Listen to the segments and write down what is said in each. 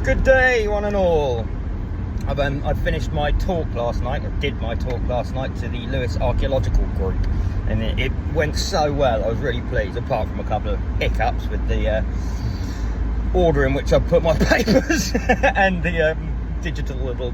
Good day, one and all. I finished my talk last night, or did my talk last night to the Lewis Archaeological Group, and it went so well. I was really pleased, apart from a couple of hiccups with the order in which I put my papers and the digital little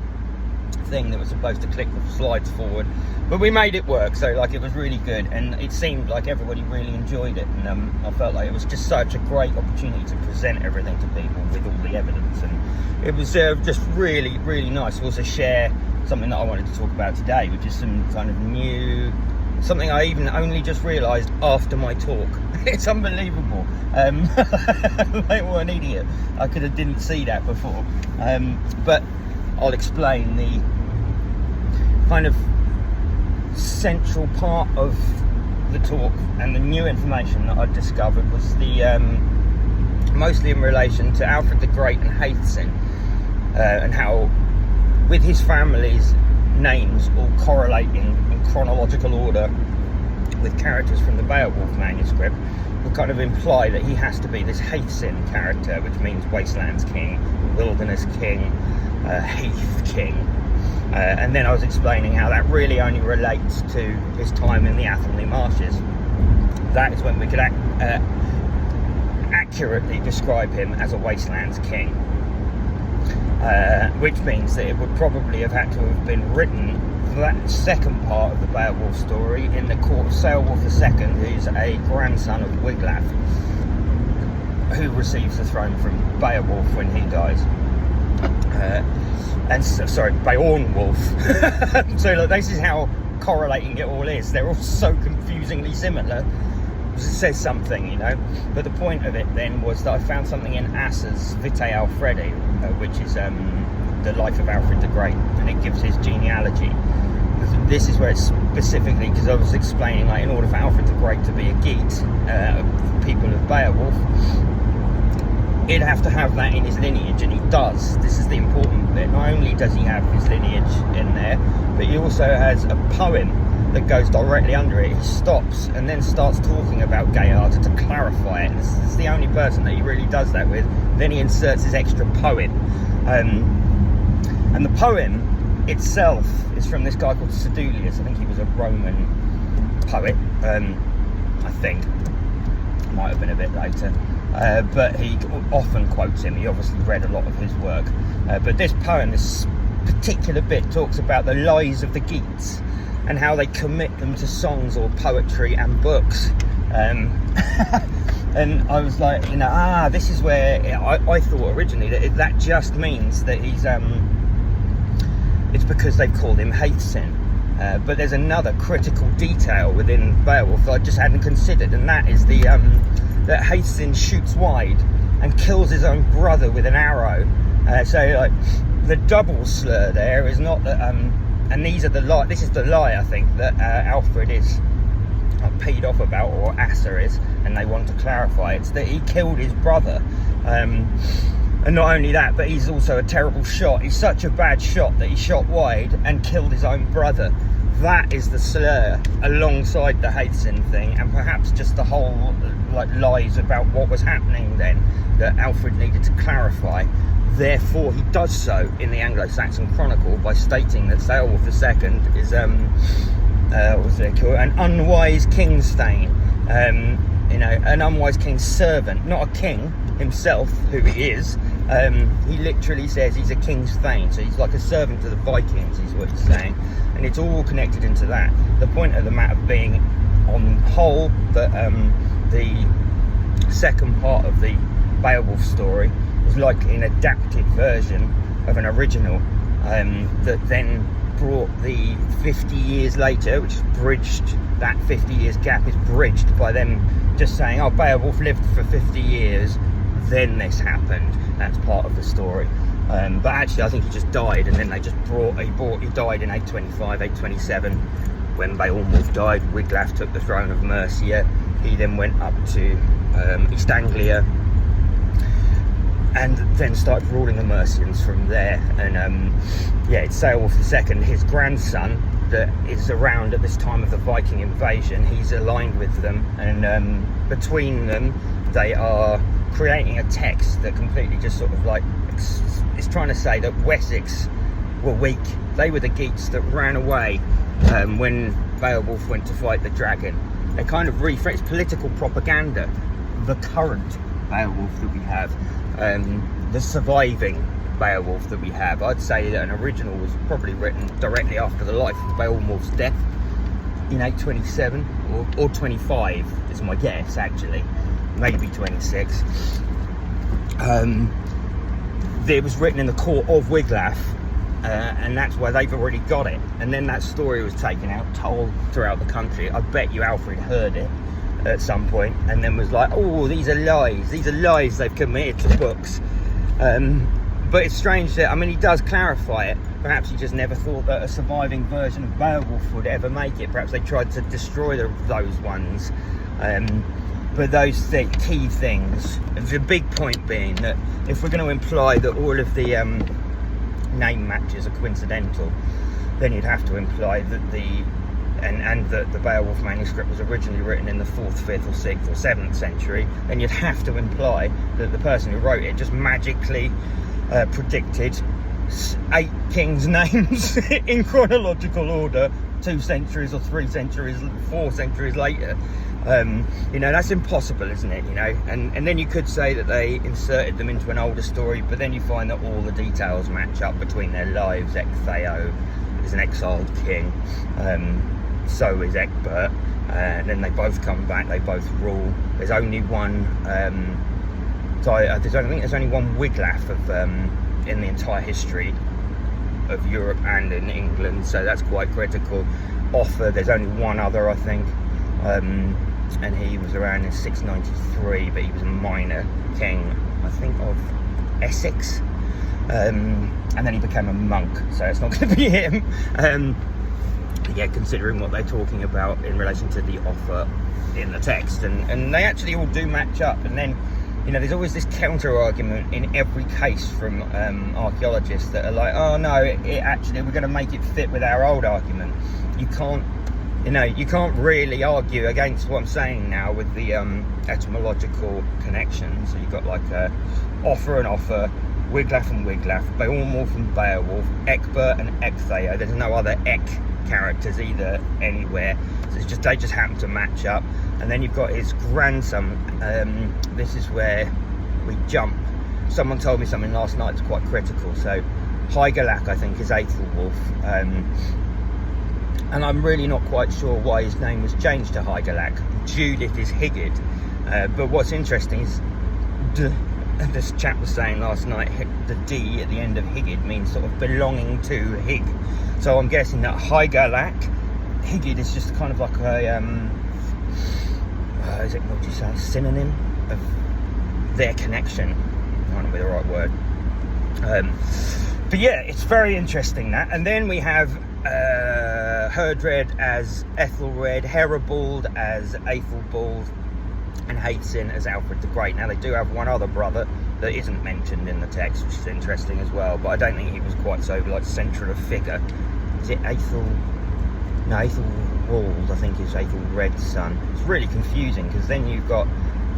thing that was supposed to click the slides forward. But we made it work, so like it was really good, and it seemed like everybody really enjoyed it, and I felt like it was just such a great opportunity to present everything to people with all the evidence, and it was just really, really nice to also share something that I wanted to talk about today, which is some kind of new, something I even only just realised after my talk. It's unbelievable. Like, what an idiot. I could have didn't see that before. But I'll explain the kind of central part of the talk, and the new information that I discovered was the mostly in relation to Alfred the Great and Hæþcyn, and how with his family's names all correlating in chronological order with characters from the Beowulf manuscript would kind of imply that he has to be this Hæþcyn character, which means wastelands king, wilderness king, heath king. And then I was explaining how that really only relates to his time in the Athelney marshes. That is when we could accurately describe him as a wastelands king, which means that it would probably have had to have been written, that second part of the Beowulf story, in the court of Beowulf II, who's a grandson of Wiglaf, who receives the throne from Beowulf when he dies. Beornwulf. So look, this is how correlating it all is. They're all so confusingly similar. It says something, you know. But the point of it then was that I found something in Asser's Vitae Alfredi, which is the life of Alfred the Great, and it gives his genealogy. This is where it's specifically, because I was explaining, like, in order for Alfred the Great to be a Geat, people of Beowulf, he'd have to have that in his lineage, and he does. This is the important bit. Not only does he have his lineage in there, but he also has a poem that goes directly under it. He stops and then starts talking about Geirrida to clarify it. This is the only person that he really does that with. Then he inserts his extra poem. And the poem itself is from this guy called Sedulius. I think he was a Roman poet. I think. Might have been a bit later. But he often quotes him. He obviously read a lot of his work. But this poem, this particular bit, talks about the lies of the Geats and how they commit them to songs or poetry and books. And I was like, you know, this is where I thought originally that just means that he's it's because they've called him Hæþcyn. But there's another critical detail within Beowulf that I just hadn't considered, and that is the that Hæþcyn shoots wide and kills his own brother with an arrow. So like the double slur there is not that, and these are the lie. This is the lie, I think, that Alfred is peed off about, or Asser is, and they want to clarify. It's that he killed his brother, and not only that, but he's also a terrible shot. He's such a bad shot that he shot wide and killed his own brother. That is the slur, alongside the Hæþcyn thing, and perhaps just the whole like lies about what was happening then that Alfred needed to clarify. Therefore, he does so in the Anglo-Saxon Chronicle by stating that Beowulf II is what's it called? An unwise king's thane, you know, an unwise king's servant, not a king himself, who he is. He literally says he's a king's thane, so he's like a servant to the Vikings, is what he's saying, and it's all connected into that. The point of the matter being, on whole, that the second part of the Beowulf story was like an adapted version of an original, that then brought the 50 years later, which is bridged, that 50 years gap is bridged by them just saying, oh, Beowulf lived for 50 years, then this happened. That's part of the story. But actually, I think he just died, and then they just he died in 825, 827, when Beowulf died. Wiglaf took the throne of Mercia. He then went up to East Anglia, and then started ruling the Mercians from there. And it's Beowulf II, his grandson, that is around at this time of the Viking invasion. He's aligned with them, and between them they are creating a text that completely just sort of like it's trying to say that Wessex were weak. They were the geeks that ran away when Beowulf went to fight the dragon. They kind of reframe political propaganda. The current Beowulf that we have, the surviving Beowulf that we have. I'd say that an original was probably written directly after the life of Beowulf's death in 827 or 25 is my guess, actually, maybe 26. It was written in the court of Wiglaf, and that's where they've already got it. And then that story was taken out, told throughout the country. I bet you Alfred heard it at some point and then was like, oh, these are lies they've committed to books. But it's strange that, I mean, he does clarify it. Perhaps he just never thought that a surviving version of Beowulf would ever make it. Perhaps they tried to destroy those ones. But those key things, the big point being that if we're going to imply that all of the name matches are coincidental, then you'd have to imply that that the Beowulf manuscript was originally written in the 4th, 5th or 6th or 7th century, then you'd have to imply that the person who wrote it just magically predicted 8 kings' names in chronological order 2 centuries or 3 centuries, 4 centuries later. That's impossible, isn't it? And then you could say that they inserted them into an older story, but then you find that all the details match up between their lives. Ecgtheow is an exiled king, so is Egbert, and then they both come back, they both rule. There's only one I think there's only one Wiglaf in the entire history of Europe and in England, so that's quite critical. Offa, there's only one other, I think, and he was around in 693, but he was a minor king, I think, of Essex, and then he became a monk, so it's not going to be him. Considering what they're talking about in relation to the Offa in the text, and they actually all do match up. And then there's always this counter argument in every case from archaeologists that are like, oh no, actually we're going to make it fit with our old argument. You can't really argue against what I'm saying now with the etymological connections. So you've got like Offa and Offa, Wiglaf and Wiglaf, Beornwulf and Beowulf, Egbert and Ecgtheow. There's no other Ek characters either anywhere. So they just happen to match up. And then you've got his grandson. This is where we jump. Someone told me something last night that's quite critical. So Hygelac, I think, is Beowulf. And I'm really not quite sure why his name was changed to Hygelac. Judith is Hygd. But what's interesting is, this chap was saying last night, the D at the end of Hygd means sort of belonging to Hig. So I'm guessing that Hygelac, Hygd is just kind of like a, what do you say, synonym of their connection. I don't know the right word. But yeah, it's very interesting that. And then we have Herdred as Ethelred, Heribald as Aethelbald, and Haethcyn as Alfred the Great. Now they do have one other brother that isn't mentioned in the text, which is interesting as well, but I don't think he was quite so like central a figure. Is it Aethelwald, I think, is Aethelred's son. It's really confusing because then you've got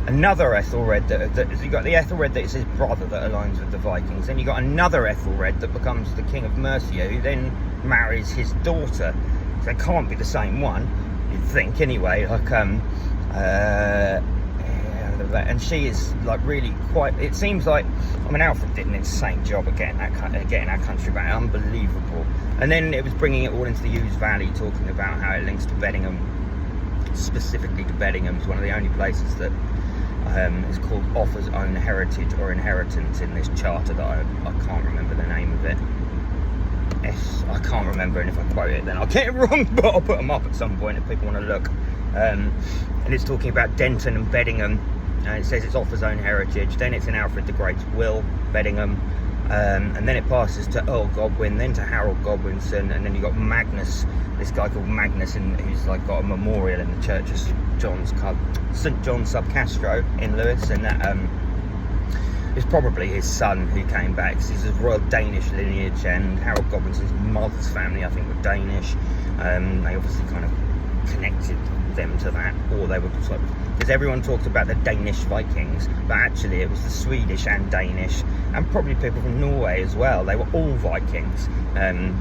another Ethelred you've got the Ethelred that is his brother that aligns with the Vikings, then you've got another Ethelred that becomes the king of Mercia, who then marries his daughter. So it can't be the same one, you'd think, anyway. Like and she is like really quite, it seems like, I mean, Alfred did an insane job at getting our country back, unbelievable. And then it was bringing it all into the Ouse Valley, talking about how it links to Beddingham, specifically to Beddingham. It's one of the only places that is called Offa's own heritage or inheritance in this charter that I can't remember the name of it. I can't remember, and if I quote it then I'll get it wrong, but I'll put them up at some point if people want to look. And it's talking about Denton and Beddingham, and it says it's Offa's own heritage. Then it's in Alfred the Great's will, Beddingham, and then it passes to Earl Godwin, then to Harold Godwinson, and then you've got Magnus, this guy called Magnus, and he's like got a memorial in the church of St. John sub Castro in Lewis, and that is probably his son who came back, because he's of royal Danish lineage, and Harold Godwinson's mother's family, I think, were Danish. They obviously kind of connected them to that, or they were sort of because everyone talked about the Danish Vikings, but actually it was the Swedish and Danish, and probably people from Norway as well. They were all Vikings, and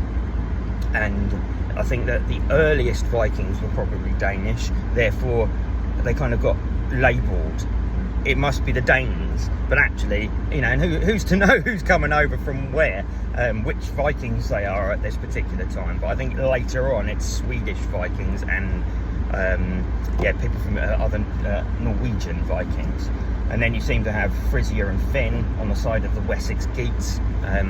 I think that the earliest Vikings were probably Danish, therefore they kind of got labelled, it must be the Danes, but actually, you know, and who's to know who's coming over from where, which Vikings they are at this particular time. But I think later on it's Swedish Vikings and yeah, people from other Norwegian Vikings. And then you seem to have Frisier and Finn on the side of the Wessex Geats, I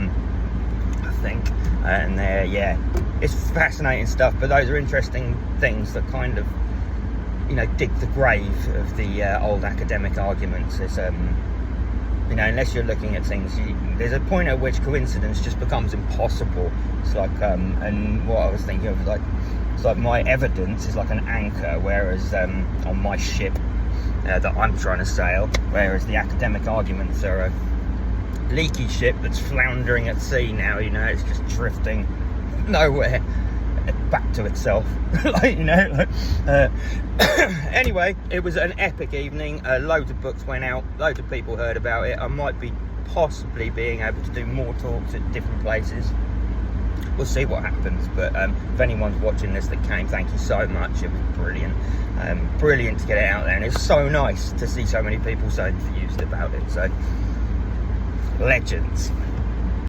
think. And yeah, it's fascinating stuff, but those are interesting things that kind of, you know, dig the grave of the old academic arguments. It's, you know, unless you're looking at things, there's a point at which coincidence just becomes impossible. It's like, and what I was thinking of, like, it's like my evidence is like an anchor, whereas on my ship that I'm trying to sail, whereas the academic arguments are a leaky ship that's floundering at sea now, you know, it's just drifting nowhere, back to itself. Like, you know, like, anyway, it was an epic evening. Loads of books went out, loads of people heard about it. I might be possibly being able to do more talks at different places. We'll see what happens, but if anyone's watching this that came, thank you so much. It was brilliant, brilliant to get it out there, and it's so nice to see so many people so enthused about it. So, legends.